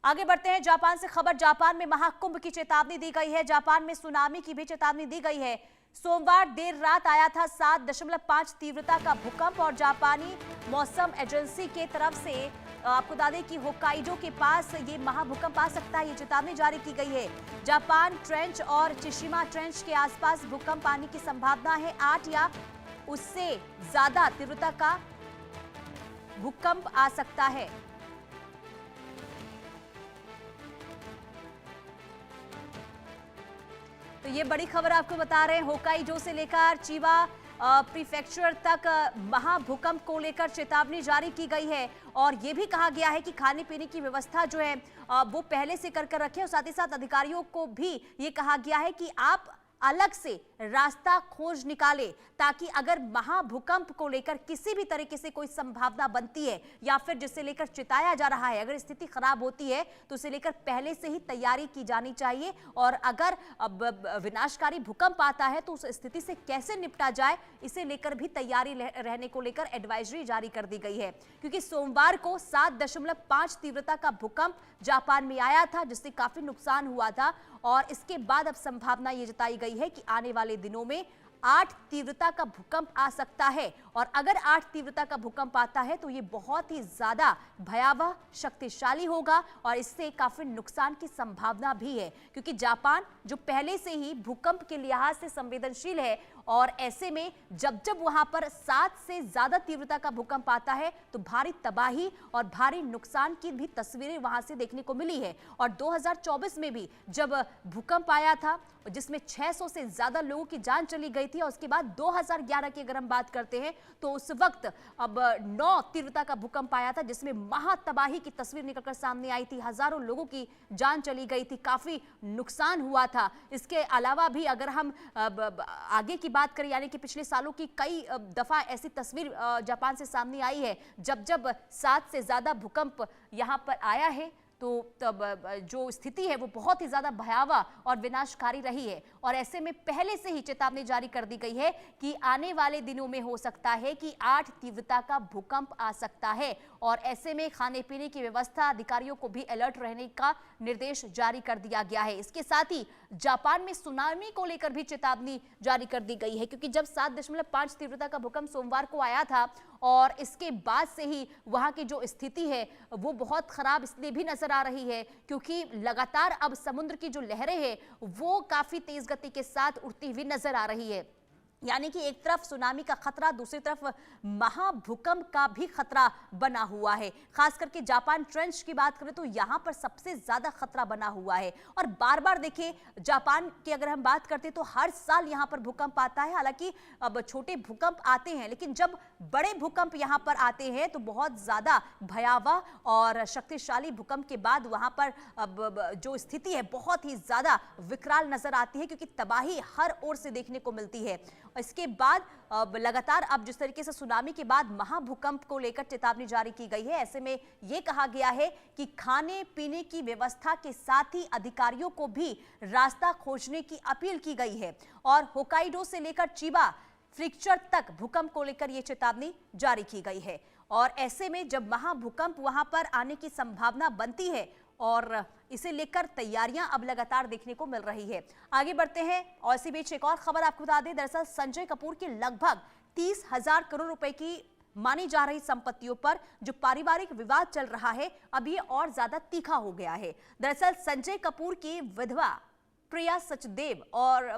आगे बढ़ते हैं जापान से खबर। जापान में महाकुंभ की चेतावनी दी गई है। जापान में सुनामी की भी चेतावनी दी गई है। सोमवार देर रात आया था 7.5 तीव्रता का भूकंप और जापानी मौसम एजेंसी के तरफ से आपको बता दें कि होक्काइडो के पास ये महाभूकंप आ सकता है, ये चेतावनी जारी की गई है। जापान ट्रेंच और चिशिमा ट्रेंच के आसपास भूकंप आने की संभावना है। 8 या उससे ज्यादा तीव्रता का भूकंप आ सकता है। तो ये बड़ी खबर आपको बता रहे हैं। होक्काइडो से लेकर चिबा प्रीफेक्चर तक महाभूकंप को लेकर चेतावनी जारी की गई है और ये भी कहा गया है कि खाने पीने की व्यवस्था जो है वो पहले से कर रखें और साथ ही साथ अधिकारियों को भी ये कहा गया है कि आप अलग से रास्ता खोज निकाले ताकि अगर महाभूकंप को लेकर किसी भी तरीके से कोई संभावना बनती है या फिर जिसे लेकर चिताया जा रहा है, अगर स्थिति खराब होती है तो उसे लेकर पहले से ही तैयारी की जानी चाहिए और अगर विनाशकारी भूकंप आता है तो उस स्थिति से कैसे निपटा जाए इसे लेकर भी तैयारी रहने को लेकर एडवाइजरी जारी कर दी गई है। क्योंकि सोमवार को 7.5 तीव्रता का भूकंप जापान में आया था जिससे काफी नुकसान हुआ था और इसके बाद अब संभावना ये जताई गई है कि आने वाले दिनों में 8 तीव्रता का भूकंप आ सकता है और अगर 8 तीव्रता का भूकंप आता है तो ये बहुत ही ज्यादा भयावह शक्तिशाली होगा और इससे काफी नुकसान की संभावना भी है। क्योंकि जापान जो पहले से ही भूकंप के लिहाज से संवेदनशील है और ऐसे में जब जब वहां पर 7 से ज्यादा तीव्रता का भूकंप आता है तो भारी तबाही और भारी नुकसान की भी तस्वीरें वहां से देखने को मिली है। और 2024 में भी जब भूकंप आया था जिसमें 600 से ज्यादा लोगों की जान चली गई थी और उसके बाद 2011 की अगर हम बात करते हैं तो उस वक्त अब 9 तीव्रता का भूकंप आया था जिसमें महातबाही की तस्वीर निकलकर सामने आई थी। हजारों लोगों की जान चली गई थी, काफी नुकसान हुआ था। इसके अलावा भी अगर हम आगे की बात करें यानी कि पिछले सालों की कई दफा ऐसी तस्वीर जापान से सामने आई है जब 7 से ज्यादा भूकंप यहां पर आया है तो तब जो स्थिति है वो बहुत ही ज्यादा भयावह और विनाशकारी रही है। और ऐसे में पहले से ही चेतावनी जारी कर दी गई है कि आने वाले दिनों में हो सकता है कि 8 तीव्रता का भूकंप आ सकता है और ऐसे में खाने पीने की व्यवस्था अधिकारियों को भी अलर्ट रहने का निर्देश जारी कर दिया गया है। इसके साथ ही जापान में सुनामी को लेकर भी चेतावनी जारी कर दी गई है क्योंकि जब 7.5 तीव्रता का भूकंप सोमवार को आया था और इसके बाद से ही वहां की जो स्थिति है वो बहुत खराब इसलिए भी नजर आ रही है क्योंकि लगातार अब समुद्र की जो लहरें हैं वो काफी तेज गति के साथ उड़ती हुई नजर आ रही है। यानी कि एक तरफ सुनामी का खतरा, दूसरी तरफ महाभूकंप का भी खतरा बना हुआ है। खास करके जापान ट्रेंच की बात करें तो यहां पर सबसे ज्यादा खतरा बना हुआ है और बार बार देखिए जापान की अगर हम बात करते हैं तो हर साल यहां पर भूकंप आता है। हालांकि अब छोटे भूकंप आते हैं लेकिन जब बड़े भूकंप यहां पर आते हैं तो बहुत ज्यादा भयावह और शक्तिशाली भूकंप के बाद वहां पर अब जो स्थिति है बहुत ही ज्यादा विकराल नजर आती है क्योंकि तबाही हर ओर से देखने को मिलती है। इसके बाद लगातार अब जिस तरीके से सुनामी के बाद महाभूकंप को लेकर चेतावनी जारी की गई है, ऐसे में यह कहा गया है कि खाने पीने की व्यवस्था के साथ ही अधिकारियों को भी रास्ता खोजने की अपील की गई है। और होक्काइडो से लेकर चिबा प्रीफेक्चर तक भूकंप को लेकर यह चेतावनी जारी की गई है और ऐसे में जब महाभूकंप वहां पर आने की संभावना बनती है और इसे लेकर तैयारियां अब लगातार देखने को मिल रही है। आगे बढ़ते हैं और इसी बीच एक और खबर आपको बता दें। दरअसल संजय कपूर की लगभग 30,000 करोड़ रुपए की मानी जा रही संपत्तियों पर जो पारिवारिक विवाद चल रहा है अब ये और ज्यादा तीखा हो गया है। दरअसल संजय कपूर की विधवा प्रिया सचदेव और